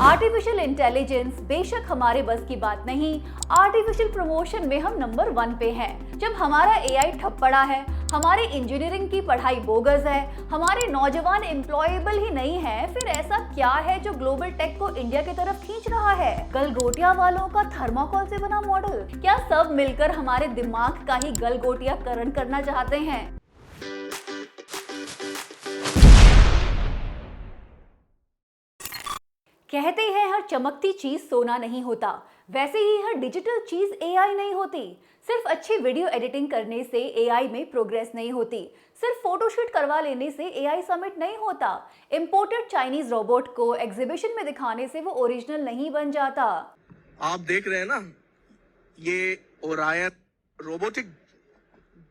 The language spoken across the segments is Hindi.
आर्टिफिशियल इंटेलिजेंस बेशक हमारे बस की बात नहीं, आर्टिफिशियल प्रमोशन में हम नंबर 1 पे हैं। जब हमारा एआई ठप पड़ा है, हमारी इंजीनियरिंग की पढ़ाई बोगस है, हमारे नौजवान एम्प्लॉयबल ही नहीं है, फिर ऐसा क्या है जो ग्लोबल टेक को इंडिया की तरफ खींच रहा है? गलगोटिया वालों का थर्माकोल से बना मॉडल? क्या सब मिलकर हमारे दिमाग का ही गलगोटियाकरण करना चाहते हैं? कहते हैं हर चमकती चीज सोना नहीं होता, वैसे ही हर डिजिटल चीज एआई नहीं होती। सिर्फ अच्छी वीडियो एडिटिंग करने से एआई में प्रोग्रेस नहीं होती, सिर्फ फोटोशूट करवा लेने से एआई सबमिट नहीं होता, इंपोर्टेड चाइनीज रोबोट को एग्जीबिशन में दिखाने से वो ओरिजिनल नहीं बन जाता। आप देख रहे हैं ना, ये ओरायन रोबोटिक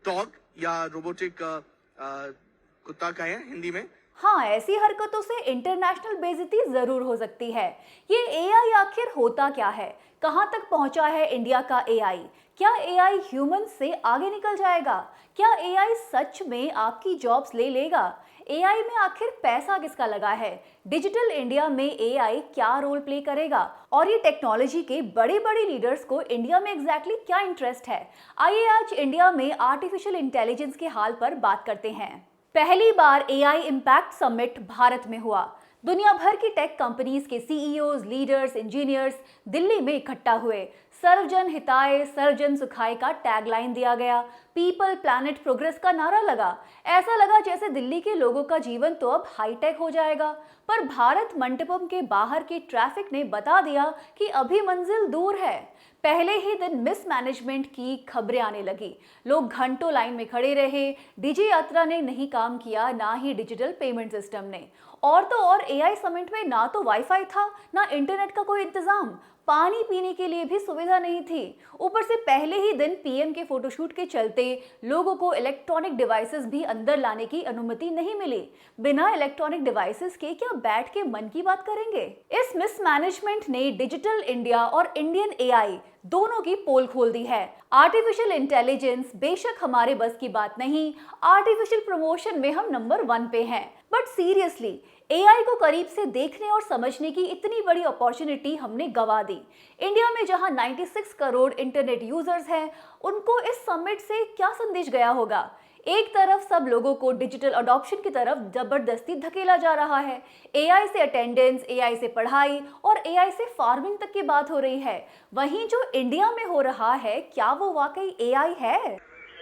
डॉग या रोबोटिक कुत्ता का है हिंदी में। हाँ, ऐसी हरकतों से इंटरनेशनल बेइज्जती जरूर हो सकती है। ये एआई आखिर होता क्या है? कहाँ तक पहुंचा है इंडिया का एआई? क्या एआई ह्यूमन से आगे निकल जाएगा? क्या एआई सच में आपकी जॉब्स ले लेगा? एआई में आखिर पैसा किसका लगा है? डिजिटल इंडिया में एआई क्या रोल प्ले करेगा? और ये टेक्नोलॉजी के बड़े बड़े लीडर्स को इंडिया में एग्जैक्टली क्या इंटरेस्ट है? आइए आज इंडिया में आर्टिफिशियल इंटेलिजेंस के हाल पर बात करते हैं। पहली बार एआई इम्पैक्ट समिट भारत में हुआ। दुनिया भर की टेक कंपनीज के सीईओज, लीडर्स, इंजीनियर्स दिल्ली में इकट्ठा हुए। सर्वजन हिताय सर्वजन सुखाय का टैगलाइन दिया गया। पीपल प्लैनेट प्रोग्रेस का नारा लगा। ऐसा लगा जैसे दिल्ली के लोगों का जीवन तो अब हाईटेक हो जाएगा। पर भारत मंडपम के बाहर के ट्रैफिक ने बता दिया कि अभी मंजिल दूर है। पहले ही दिन मिसमैनेजमेंट की खबरें आने लगी। लोग घंटों लाइन में खड़े रहे। डीजी यात्रा ने नहीं काम किया, ना ही डिजिटल पेमेंट सिस्टम ने। और तो और एआई समिट में ना तो वाईफाई था, ना इंटरनेट का कोई इंतजाम। पानी पीने के लिए भी सुविधा नहीं थी। ऊपर से पहले ही दिन पीएम के फोटोशूट के चलते लोगों को इलेक्ट्रॉनिक डिवाइसेस भी अंदर लाने की अनुमति नहीं मिली। बिना इलेक्ट्रॉनिक डिवाइसेस के क्या बैठ के मन की बात करेंगे? इस मिसमैनेजमेंट ने डिजिटल इंडिया और इंडियन एआई दोनों की पोल खोल दी है। आर्टिफिशियल इंटेलिजेंस बेशक हमारे बस की बात नहीं, आर्टिफिशियल प्रमोशन में हम नंबर 1 पे हैं। बट सीरियसली, एआई को करीब से देखने और समझने की इतनी बड़ी अपॉर्चुनिटी हमने गवा दी। इंडिया में जहां 96 करोड़ इंटरनेट यूजर्स हैं, उनको इस समिट से क्या संदेश गया होगा? एक तरफ सब लोगों को डिजिटल अडॉप्शन की तरफ जबरदस्ती धकेला जा रहा है। एआई से अटेंडेंस, एआई से पढ़ाई और एआई से फार्मिंग तक की बात हो रही है। वहीं जो इंडिया में हो रहा है, क्या वो वाकई एआई है?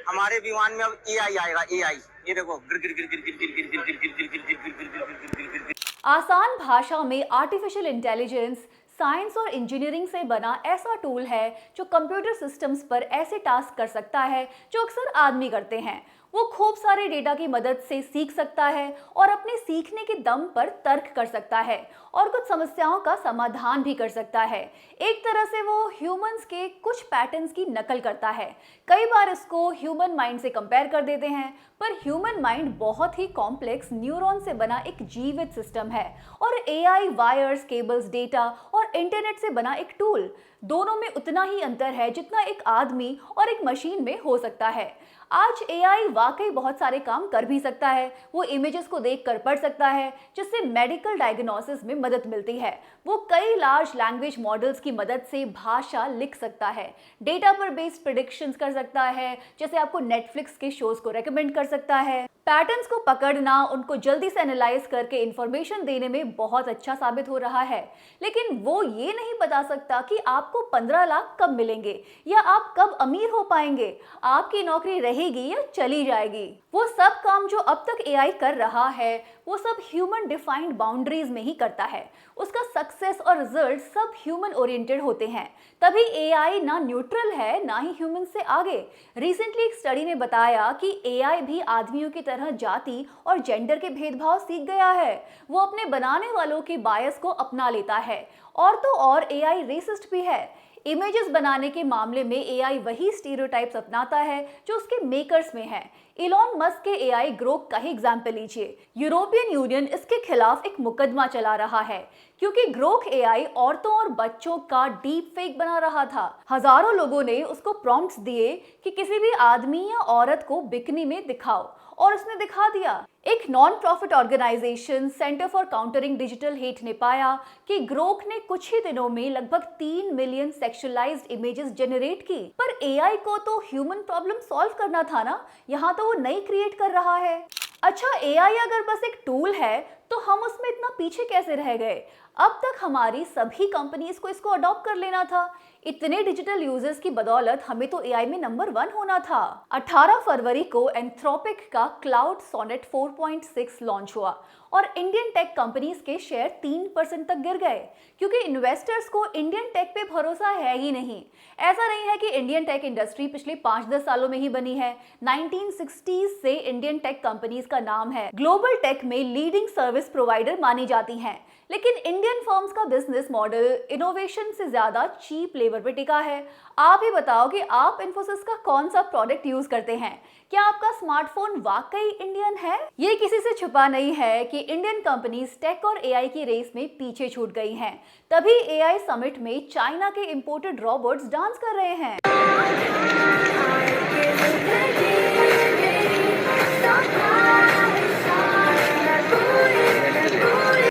हमारे विमान में अब एआई आएगा। एआई ये देखो, गिर गिर गिर गिर गिर गिर गिर गिर गिर गिर गिर गिर गिर गिर गिर गिर गिर गिर। आसान भाषा में आर्टिफिशियल इंटेलिजेंस साइंस और इंजीनियरिंग से बना ऐसा टूल है जो कंप्यूटर सिस्टम्स पर ऐसे टास्क कर सकता है जो अक्सर आदमी करते हैं। वो खूब सारे डेटा की मदद से सीख सकता है और अपने सीखने के दम पर तर्क कर सकता है और कुछ समस्याओं का समाधान भी कर सकता है। एक तरह से वो ह्यूमंस के कुछ पैटर्न्स की नकल करता है। कई बार इसको ह्यूमन माइंड से कंपेयर कर देते हैं, पर ह्यूमन माइंड बहुत ही कॉम्प्लेक्स न्यूरॉन से बना एक जीवित सिस्टम है और एआई वायर्स, केबल्स, डेटा और इंटरनेट से बना एक टूल। दोनों में उतना ही अंतर है जितना एक आदमी और एक मशीन में हो सकता है। आज एआई वाकई बहुत सारे काम कर भी सकता है। वो इमेजेस को देखकर पढ़ सकता है, जिससे मेडिकल डायग्नोसिस में मदद मिलती है। वो कई लार्ज लैंग्वेज मॉडल्स की मदद से भाषा लिख सकता है, डेटा पर बेस्ड प्रेडिक्शंस कर सकता है, जैसे आपको नेटफ्लिक्स के शोज को रेकमेंड कर सकता है। पैटर्न्स को पकड़ना, उनको जल्दी से एनालाइज करके इंफॉर्मेशन देने में बहुत अच्छा साबित हो रहा है। लेकिन वो ये नहीं बता सकता कि आपको 15 लाख कब मिलेंगे या आप कब अमीर हो पाएंगे, आपकी नौकरी रहेगी या चली जाएगी। वो सब काम जो अब तक एआई कर रहा है, वो सब ह्यूमन डिफाइंड बाउंड्रीज में ही करता है। उसका सक्सेस और रिजल्ट सब ह्यूमन ओरिएंटेड होते हैं। तभी एआई ना न्यूट्रल है, ना ही ह्यूमन से आगे। रिसेंटली एक स्टडी ने बताया कि एआई भी आदमियों की तरह जाति और जेंडर के भेदभाव सीख गया है। वो अपने बनाने वालों के बायस को अपना लेता है। और तो और एआई रेसिस्ट भी है। इमेजेस बनाने के मामले में एआई वही स्टीरियोटाइप्स अपनाता है जो उसके मेकर्स में है। इलॉन मस्क के एआई ग्रोक का ही एग्जाम्पल लीजिए। यूरोपियन यूनियन इसके खिलाफ एक मुकदमा चला रहा है क्योंकि ग्रोक एआई औरतों और बच्चों का डीप फेक बना रहा था। हजारों लोगों ने उसको प्रॉम्प्ट्स दिए कि किसी भी आदमी या औरत को बिकनी में दिखाओ और उसने दिखा दिया। एक non profit organisation Center for Countering Digital Hate ने पाया कि ग्रोक ने कुछ ही दिनों में लगभग 3 मिलियन सेक्सुअलाइज्ड इमेजेस जनरेट की। पर एआई को तो ह्यूमन प्रॉब्लम सॉल्व करना था ना, यहाँ तो वो नई क्रिएट कर रहा है। अच्छा, एआई अगर बस एक टूल है तो हम उसमें इतना पीछे कैसे रह गए? अब तक हमारी सभी कंपनीज को इसको अडॉप्ट कर लेना था। इतने डिजिटल यूजर्स की बदौलत हमें तो एआई में नंबर 1 होना था। 18 फरवरी को एंथ्रोपिक का क्लाउड सोनेट 4.6 लॉन्च हुआ और इंडियन टेक कंपनीज के शेयर 3% तक गिर गए, क्योंकि इन्वेस्टर्स को इंडियन टेक पे भरोसा है ही नहीं। ऐसा नहीं है कि इंडियन टेक इंडस्ट्री पिछले 5-10 सालों में ही बनी है। 1960s से इंडियन टेक कंपनीज का नाम है। ग्लोबल टेक में लीडिंग सर्विस प्रोवाइडर मानी जाती हैं, लेकिन इंडियन फर्म्स का बिजनेस मॉडल इनोवेशन से ज्यादा चीप लेबर पे टिका है। आप ही बताओ कि आप इन्फोसिस का कौन सा प्रोडक्ट यूज करते हैं? क्या आपका स्मार्टफोन वाकई इंडियन है? ये किसी से छुपा नहीं है कि इंडियन कंपनीज टेक और एआई की रेस में पीछे छूट गई हैं। तभी एआई समिट में चाइना के इंपोर्टेड रोबोट्स डांस कर रहे हैं।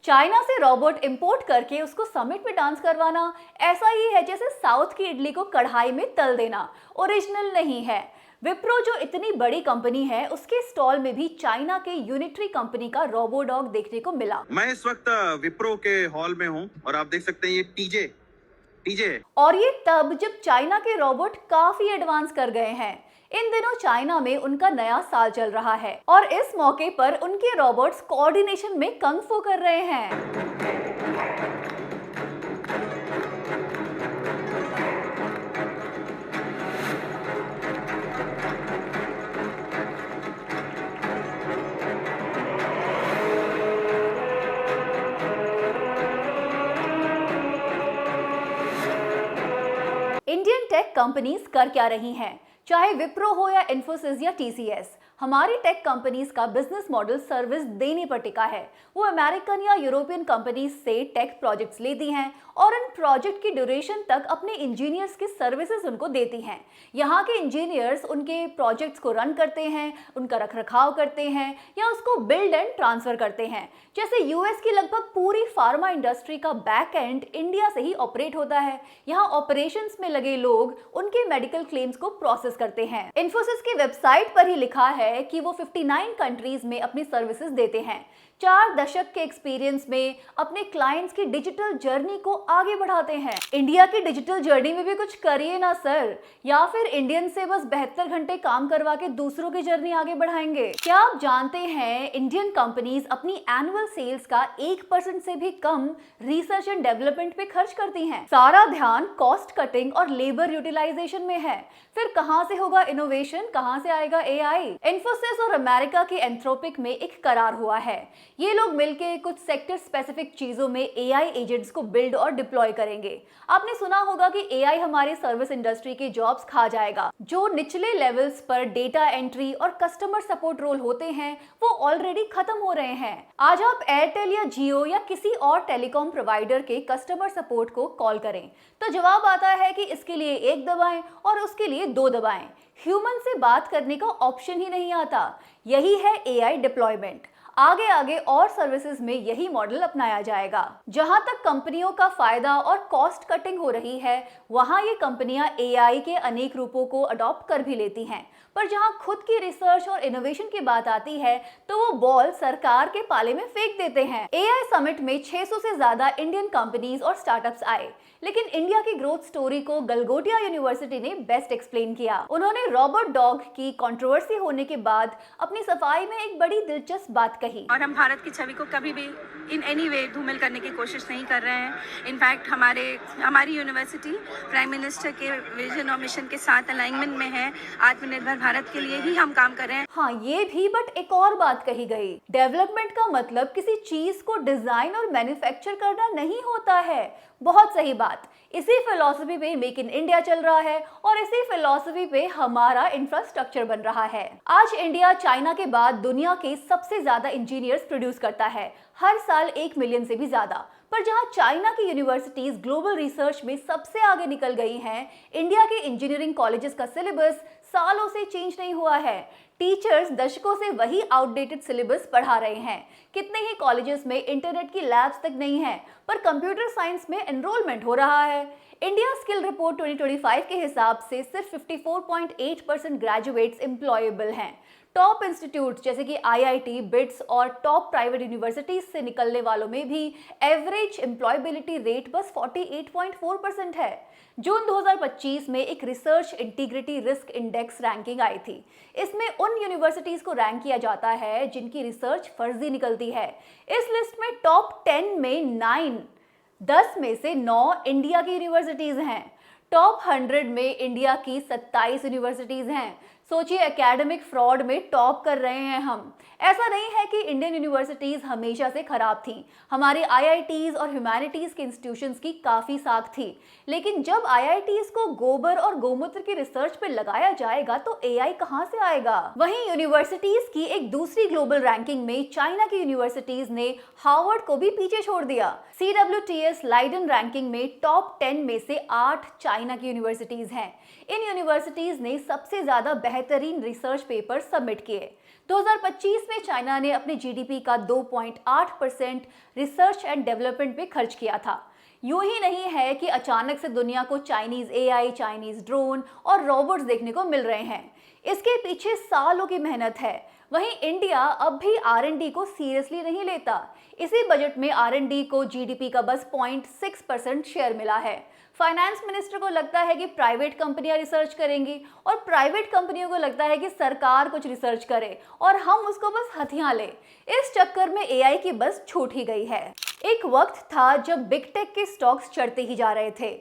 चाइना से रोबोट इंपोर्ट करके उसको समिट में डांस करवाना ऐसा ही है जैसे साउथ की इडली को कढ़ाई में तल देना। ओरिजिनल नहीं है। विप्रो जो इतनी बड़ी कंपनी है, उसके स्टॉल में भी चाइना के यूनिट्री कंपनी का रोबोडॉग देखने को मिला। मैं इस वक्त विप्रो के हॉल में हूं और आप देख सकते हैं ये टीजे। और ये तब जब चाइना के रोबोट काफी एडवांस कर गए हैं। इन दिनों चाइना में उनका नया साल चल रहा है और इस मौके पर उनके रोबोट्स कोऑर्डिनेशन में कंग फू कर रहे हैं। इंडियन टेक कंपनीज कर क्या रही हैं? चाहे विप्रो हो या इन्फोसिस या टीसीएस, हमारी टेक कंपनीज का बिजनेस मॉडल सर्विस देने पर टिका है। वो अमेरिकन या यूरोपियन कंपनीज से टेक प्रोजेक्ट्स लेती हैं और इन प्रोजेक्ट की ड्यूरेशन तक अपने इंजीनियर्स की सर्विसेज उनको देती हैं। यहाँ के इंजीनियर्स उनके प्रोजेक्ट्स को रन करते हैं, उनका रखरखाव करते हैं या उसको बिल्ड एंड ट्रांसफर करते हैं। जैसे यूएस की लगभग पूरी फार्मा इंडस्ट्री का बैक एंड इंडिया से ही ऑपरेट होता है। यहाँ ऑपरेशंस में लगे लोग उनके मेडिकल क्लेम्स को प्रोसेस करते हैं। इन्फोसिस की वेबसाइट पर ही लिखा है कि वो 59 कंट्रीज में अपनी सर्विसेज देते हैं। 4 दशक के एक्सपीरियंस में अपने क्लाइंट्स की डिजिटल जर्नी को आगे बढ़ाते हैं। इंडिया की डिजिटल जर्नी में भी कुछ करिए ना सर, या फिर इंडियन से बस 72 घंटे काम करवा के दूसरों की जर्नी आगे बढ़ाएंगे। क्या आप जानते हैं इंडियन कंपनीज अपनी एनुअल सेल्स का 1% से भी कम रिसर्च एंड डेवलपमेंट पे खर्च करती हैं। सारा ध्यान कॉस्ट कटिंग और लेबर यूटिलाइजेशन में है। फिर कहां से होगा इनोवेशन, कहां से आएगा एआई? इन्फोसिस और अमेरिका की एंथ्रोपिक में एक करार हुआ है। ये लोग मिलकर कुछ सेक्टर स्पेसिफिक चीजों में एआई एजेंट्स को बिल्ड और डिप्लॉय करेंगे। आपने सुना होगा कि एआई हमारी सर्विस इंडस्ट्री के जॉब्स खा जाएगा। जो निचले लेवल्स पर डेटा एंट्री और कस्टमर सपोर्ट रोल होते हैं वो ऑलरेडी खत्म हो रहे हैं। आज आप एयरटेल या जियो या किसी और टेलीकॉम प्रोवाइडर के कस्टमर सपोर्ट को कॉल करें तो जवाब आता है कि इसके लिए 1 दबाएं और उसके लिए 2 दबाएं। ह्यूमन से बात करने का ऑप्शन ही नहीं आता। यही है एआई डिप्लॉयमेंट। आगे आगे और सर्विसेज में यही मॉडल अपनाया जाएगा। जहां तक कंपनियों का फायदा और कॉस्ट कटिंग हो रही है, वहां ये कंपनियां एआई के अनेक रूपों को अडॉप्ट कर भी लेती हैं। पर जहां खुद की रिसर्च और इनोवेशन की बात आती है तो वो बॉल सरकार के पाले में फेंक देते हैं। एआई समिट में 600 से ज्यादा इंडियन कंपनीज और स्टार्टअप्स आए, लेकिन इंडिया की ग्रोथ स्टोरी को गलगोटिया यूनिवर्सिटी ने बेस्ट एक्सप्लेन किया। उन्होंने रोबोट डॉग की कंट्रोवर्सी होने के बाद अपनी सफाई में एक बड़ी दिलचस्प बात कही। और हम भारत की छवि को कभी भी इन एनी वे धूमिल करने की कोशिश नहीं कर रहे हैं। इनफैक्ट हमारी यूनिवर्सिटी प्राइम मिनिस्टर के विजन और मिशन के साथ अलाइनमेंट में है। आत्मनिर्भर भारत के लिए ही हम काम कर रहे हैं। हाँ, ये भी, बट एक और बात कही गई। डेवलपमेंट का मतलब किसी चीज को डिजाइन और मैन्युफैक्चर करना नहीं होता है। बहुत सही बात। इसी फिलॉसफी पे मेक इन इंडिया चल रहा है और इसी फिलॉसफी पे हमारा इंफ्रास्ट्रक्चर बन रहा है। आज इंडिया चाइना के बाद दुनिया के सबसे ज्यादा इंजीनियर्स प्रोड्यूस करता है, हर साल 1 मिलियन से भी ज्यादा। पर जहां चाइना की यूनिवर्सिटीज ग्लोबल रिसर्च में सबसे आगे निकल गई हैं, इंडिया के इंजीनियरिंग कॉलेजेस का सिलेबस सालों से चेंज नहीं हुआ है। टीचर्स दशकों से वही आउटडेटेड सिलेबस पढ़ा रहे हैं। कितने ही कॉलेजेस में इंटरनेट की लैब्स तक नहीं है, पर कंप्यूटर साइंस में एनरोलमेंट हो रहा है। इंडिया स्किल रिपोर्ट 2025 के हिसाब से सिर्फ 54.8% ग्रेजुएट्स एम्प्लॉयबल हैं। टॉप इंस्टीट्यूट्स जैसे कि आईआईटी, बिट्स और टॉप प्राइवेट यूनिवर्सिटीज से निकलने वालों में भी एवरेज एम्प्लॉयबिलिटी रेट बस 48.4% है। जून 2025 में एक research integrity risk index ranking आई थी। इसमें उन यूनिवर्सिटीज को रैंक किया जाता है जिनकी रिसर्च फर्जी निकलती है। इस लिस्ट में टॉप 10 में 10 में से 9 इंडिया की यूनिवर्सिटीज हैं। टॉप 100 में इंडिया की 27 यूनिवर्सिटीज हैं। सोचिए, एकेडमिक फ्रॉड में टॉप कर रहे हैं हम। ऐसा नहीं है कि इंडियन यूनिवर्सिटीज हमेशा से खराब थी। हमारे आईआईटीज और ह्यूमैनिटीज के इंस्टीट्यूशंस की काफी साख थी, लेकिन जब आईआईटीज को गोबर और गोमूत्र की रिसर्च पे लगाया जाएगा तो एआई कहां से आएगा। वहीं यूनिवर्सिटीज की एक दूसरी ग्लोबल रैंकिंग में चाइना की यूनिवर्सिटीज ने हार्वर्ड को भी पीछे छोड़ दिया। CWTS लाइडन रैंकिंग में टॉप 10 में से 8 चाइना की यूनिवर्सिटीज हैं। इन यूनिवर्सिटीज ने सबसे ज्यादा बेहतरीन रिसर्च पेपर सबमिट किए। 2025 में चाइना ने अपने जीडीपी का 2.8% रिसर्च एंड डेवलपमेंट पे खर्च किया था। यूं ही नहीं है कि अचानक से दुनिया को चाइनीज एआई, चाइनीज ड्रोन और रोबोट्स देखने को मिल रहे हैं। इसके पीछे सालों की मेहनत है। वहीं इंडिया अब भी R&D को सीरियसली नहीं लेता। इसी बजट में R&D को जीडीपी का बस 0.6% शेयर मिला है। फाइनेंस मिनिस्टर को लगता है कि प्राइवेट कंपनियां रिसर्च करेंगी और प्राइवेट कंपनियों को लगता है कि सरकार कुछ रिसर्च करे और हम उसको बस हथियां ले। इस चक्कर में एआई की बस छूट ही गई है। एक वक्त था जब बिग टेक के स्टॉक्स चढ़ते ही जा रहे थे।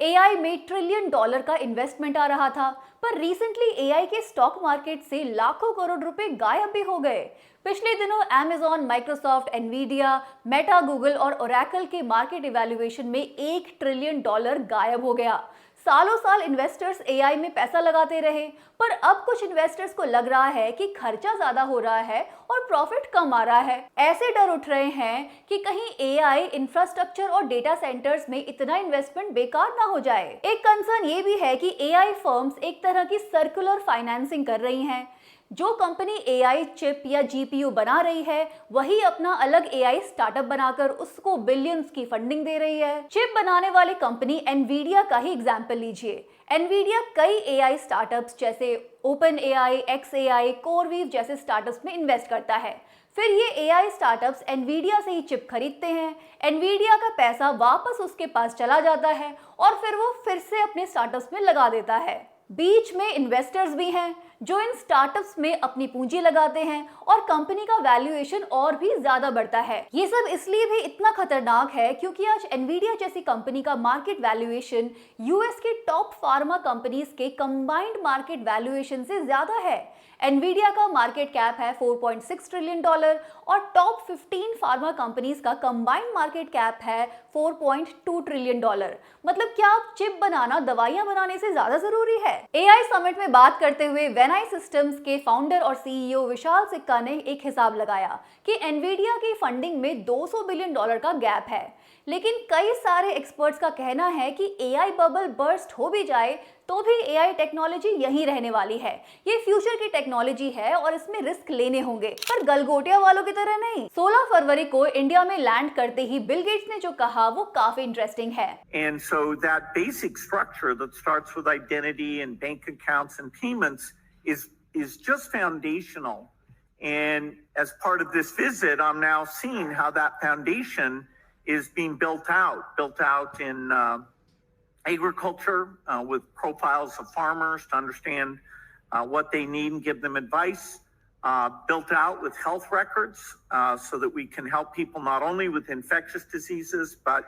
एआई में $1 ट्रिलियन का इन्वेस्टमेंट आ रहा था, पर रिसेंटली एआई के स्टॉक मार्केट से लाखों करोड़ रुपए गायब भी हो गए। पिछले दिनों Amazon, Microsoft, Nvidia, Meta, Google और ओरेकल के मार्केट इवैल्यूएशन में $1 ट्रिलियन गायब हो गया। सालों साल इन्वेस्टर्स एआई में पैसा लगाते रहे, पर अब कुछ इन्वेस्टर्स को लग रहा है कि खर्चा ज्यादा हो रहा है और प्रॉफिट कम आ रहा है। ऐसे डर उठ रहे हैं कि कहीं एआई इंफ्रास्ट्रक्चर और डेटा सेंटर्स में इतना इन्वेस्टमेंट बेकार ना हो जाए। एक कंसर्न ये भी है कि एआई फर्म्स एक तरह की सर्कुलर फाइनेंसिंग कर रही हैं। जो कंपनी एआई चिप या जीपीयू बना रही है, वही अपना अलग एआई स्टार्टअप बनाकर उसको बिलियंस की फंडिंग दे रही है। चिप बनाने वाली कंपनी एनवीडिया का ही एग्जांपल लीजिए। एनवीडिया कई एआई स्टार्टअप्स जैसे ओपन एआई, XAI, कोरवीव जैसे स्टार्टअप्स में इन्वेस्ट करता है। फिर ये एआई स्टार्टअप्स एनवीडिया से ही चिप खरीदते हैं। एनवीडिया का पैसा वापस उसके पास चला जाता है और फिर वो फिर से अपने स्टार्टअप्स में लगा देता है। बीच में इन्वेस्टर्स भी हैं जो इन स्टार्टअप्स में अपनी पूंजी लगाते हैं और कंपनी का वैल्यूएशन और भी ज्यादा बढ़ता है। ये सब इसलिए भी इतना खतरनाक है क्योंकि आज एनवीडिया जैसी कंपनी का मार्केट वैल्यूएशन यूएस के टॉप फार्मा कंपनीज के कंबाइंड मार्केट वैल्यूएशन से ज्यादा है। एनवीडिया का मार्केट कैप है $4.6 ट्रिलियन और टॉप 15 फार्मा कंपनीज का कंबाइंड मार्केट कैप है $4.2 ट्रिलियन। मतलब क्या अब चिप बनाना दवाइयां बनाने से ज्यादा जरूरी है? एआई समिट में बात करते हुए वेनाई सिस्टम्स के फाउंडर और सीईओ विशाल सिक्का ने एक हिसाब लगाया कि एनवीडिया की फंडिंग में $200 बिलियन का गैप है। लेकिन कई सारे एक्सपर्ट्स का कहना है कि एआई बबल बर्स्ट हो भी जाए तो भी एआई टेक्नोलॉजी यहीं रहने वाली है। ये फ्यूचर की टेक्नोलॉजी है और इसमें रिस्क लेने होंगे, पर गलगोटिया वालों की तरह नहीं। 16 फरवरी को इंडिया में लैंड करते ही बिल गेट्स ने जो कहा वो काफी इंटरेस्टिंग है। And so that basic structure that starts with identity and bank accounts and payments is just foundational. And as part of this visit, I'm now seeing how that foundation is being built out in agriculture with profiles of farmers to understand what they need and give them advice, built out with health records so that we can help people not only with infectious diseases, but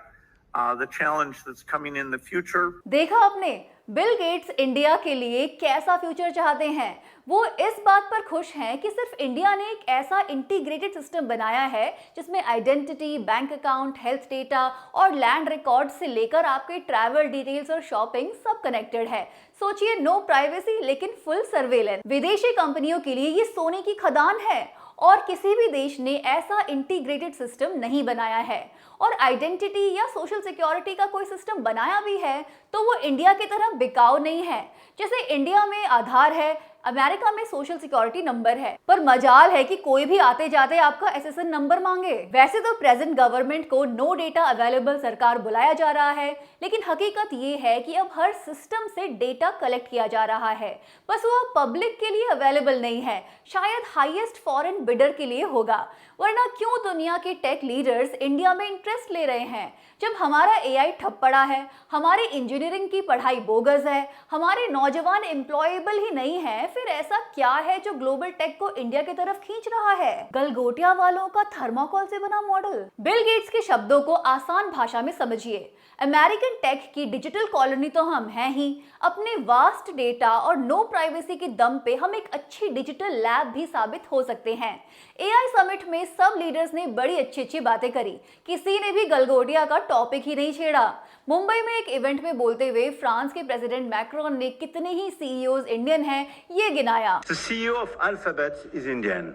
the challenge that's coming in the future. देखा आपने, बिल गेट्स इंडिया के लिए कैसा फ्यूचर चाहते हैं। वो इस बात पर खुश हैं कि सिर्फ इंडिया ने एक ऐसा इंटीग्रेटेड सिस्टम बनाया है जिसमें identity, bank account, health data और लैंड रिकॉर्ड से लेकर आपके ट्रैवल डिटेल्स और शॉपिंग सब कनेक्टेड है। सोचिए, नो प्राइवेसी लेकिन फुल सर्वेलेंस। विदेशी कंपनियों के लिए ये सोने की खदान है और किसी भी देश ने ऐसा इंटीग्रेटेड सिस्टम नहीं बनाया है। और आइडेंटिटी या सोशल सिक्योरिटी का कोई सिस्टम बनाया भी है तो वो इंडिया की तरह बिकाऊ नहीं है। जैसे इंडिया में आधार है, अमेरिका में सोशल सिक्योरिटी नंबर है, पर मजाल है कि कोई भी आते जाते आपका एसएसएन नंबर मांगे। वैसे तो प्रेजेंट गवर्नमेंट को नो डेटा अवेलेबल सरकार बुलाया जा रहा है, लेकिन हकीकत ये है कि अब हर सिस्टम से डेटा कलेक्ट किया जा रहा है, बस वो पब्लिक के लिए अवेलेबल नहीं है, शायद हाईएस्ट फॉरेन बिडर के लिए होगा। वरना क्यों दुनिया के टेक लीडर्स इंडिया में इंटरेस्ट ले रहे हैं? जब हमारा एआई ठप पड़ा है, हमारी इंजीनियरिंग की पढ़ाई बोगस है, हमारे नौजवान एम्प्लॉयबल ही नहीं है, फिर ऐसा क्या है जो ग्लोबल टेक को इंडिया की तरफ खींच रहा है? गलगोटिया वालों का थर्माकोल से बना मॉडल। बिल गेट्स के शब्दों को आसान भाषा में समझिए। अमेरिकन टेक की डिजिटल कॉलोनी तो हम हैं ही, अपने वास्ट डेटा और नो प्राइवेसी के दम पे हम एक अच्छी डिजिटल लैब भी साबित हो सकते हैं। एआई समिट में सब लीडर्स ने बड़ी अच्छी बातें करी, किसी ने भी गलगोटिया का टॉपिक ही नहीं छेड़ा। मुंबई में एक इवेंट में बोलते हुए फ्रांस के प्रेसिडेंट मैक्रोन ने कितने ही सीईओज इंडियन हैं ये गिनाया। The CEO of Alphabet is Indian.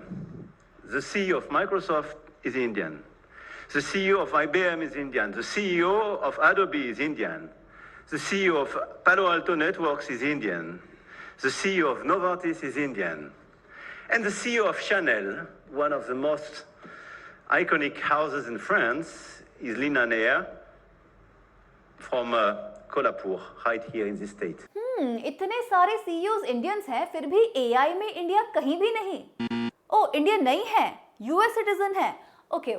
The CEO of Microsoft is Indian. The CEO of IBM is Indian. The CEO of Adobe is Indian. The CEO of Palo Alto Networks is Indian. The CEO of Novartis is Indian. And the CEO of Chanel, one of the most iconic houses in France, is Lina Neher from Kolhapur, right here in this state. इतने सारे सीईओज इंडियंस हैं, फिर भी एआई में इंडिया कहीं भी नहीं। ओ, इंडियन नहीं है, यूएस सिटीजन है। ओके।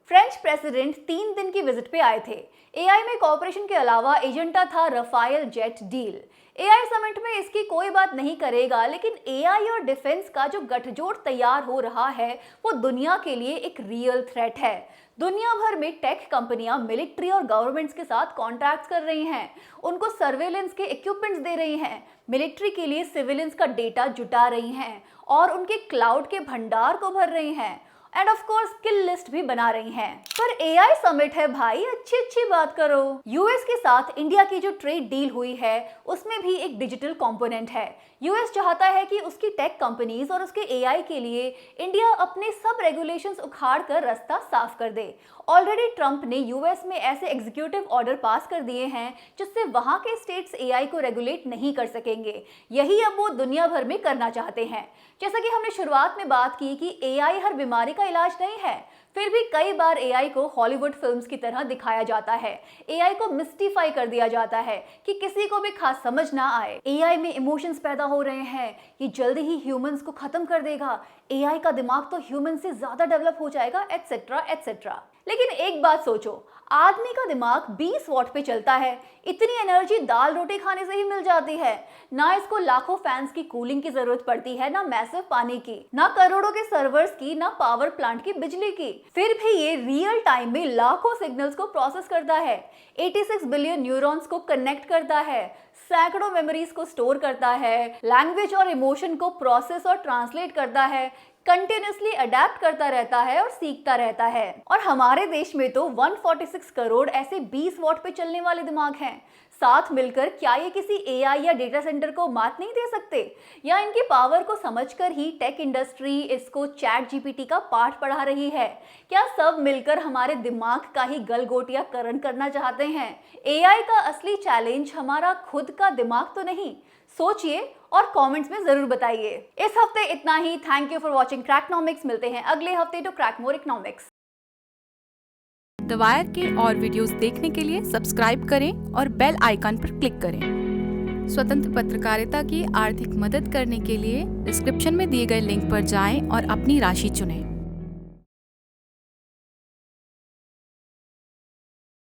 फ्रेंच प्रेसिडेंट 3 दिन की विजिट पे आए थे। एआई में कॉर्पोरेशन के अलावा एजेंडा था Rafale jet deal. AI summit में इसकी कोई बात नहीं करेगा, लेकिन एआई और डिफेंस का जो गठजोड़ तैयार हो रहा है वो दुनिया के लिए एक रियल थ्रेट है। दुनिया भर में टेक कंपनियां मिलिट्री और गवर्नमेंट्स के साथ कॉन्ट्रैक्ट्स कर रही हैं, उनको सर्वेलेंस के इक्विपमेंट्स दे रही हैं, मिलिट्री के लिए सिविलियंस का डेटा जुटा रही हैं और उनके क्लाउड के भंडार को भर रही हैं, end of course skill list भी बना रही हैं। पर एआई समिट है भाई, अच्छी बात करो। यूएस के साथ इंडिया की जो ट्रेड डील हुई है उसमें भी एक डिजिटल कंपोनेंट है। यूएस चाहता है कि उसकी टेक कंपनीज और उसके एआई के लिए इंडिया अपने सब रेगुलेशंस उखाड़ कर रास्ता साफ कर दे। ऑलरेडी ट्रंप ने यूएस में ऐसे एग्जीक्यूटिव ऑर्डर पास कर दिए हैं जिससे वहां के स्टेट्स एआई को रेगुलेट नहीं कर सकेंगे। यही अब वो दुनिया भर में करना चाहते हैं। जैसा कि हमने शुरुआत में बात की कि एआई हर बीमारी का इलाज नहीं है, फिर भी कई बार एआई को हॉलीवुड फिल्म्स की तरह दिखाया जाता है। एआई को मिस्टिफाई कर दिया जाता है कि किसी को भी खास समझ ना आए। एआई में इमोशंस पैदा हो रहे हैं, ये जल्दी ही ह्यूमंस को खत्म कर देगा, एआई का दिमाग तो ह्यूमन से ज्यादा डेवलप हो जाएगा, एटसेट्रा। लेकिन एक बात सोचो, आदमी का दिमाग 20 वॉट पे चलता है। इतनी एनर्जी दाल रोटी खाने से ही मिल जाती है। ना इसको लाखों फैंस की कूलिंग की जरूरत पड़ती है, ना मैसिव पानी की, ना करोड़ों के सर्वर्स की, ना पावर प्लांट की बिजली की। फिर भी ये रियल टाइम में लाखों सिग्नल्स को प्रोसेस करता है, 86 बिलियन न्यूरॉन्स को कनेक्ट करता है, सैकड़ों मेमोरीज को स्टोर करता है, लैंग्वेज और इमोशन को प्रोसेस और ट्रांसलेट करता है, कंटिन्यूसली अडेप्ट करता रहता है और सीखता रहता है। और हमारे देश में तो 146 करोड़ ऐसे 20 वॉट पे चलने वाले दिमाग हैं। साथ मिलकर क्या ये किसी एआई या डेटा सेंटर को मात नहीं दे सकते? या इनकी पावर को समझकर ही टेक इंडस्ट्री इसको चैट जीपीटी का पाठ पढ़ा रही है? क्या सब मिलकर हमारे दिमाग का ही गलगोटियाकरण करना चाहते हैं? एआई का असली चैलेंज हमारा खुद का दिमाग तो नहीं? सोचिए और कमेंट्स में जरूर बताइए। इस हफ्ते इतना ही। Thank you for watching Cracknomics. मिलते हैं अगले हफ्ते to crack more economics. The Wire के और वीडियोस देखने के लिए सब्सक्राइब करें और बेल आइकन पर क्लिक करें। स्वतंत्र पत्रकारिता की आर्थिक मदद करने के लिए डिस्क्रिप्शन में दिए गए लिंक पर जाएं और अपनी राशि चुनें।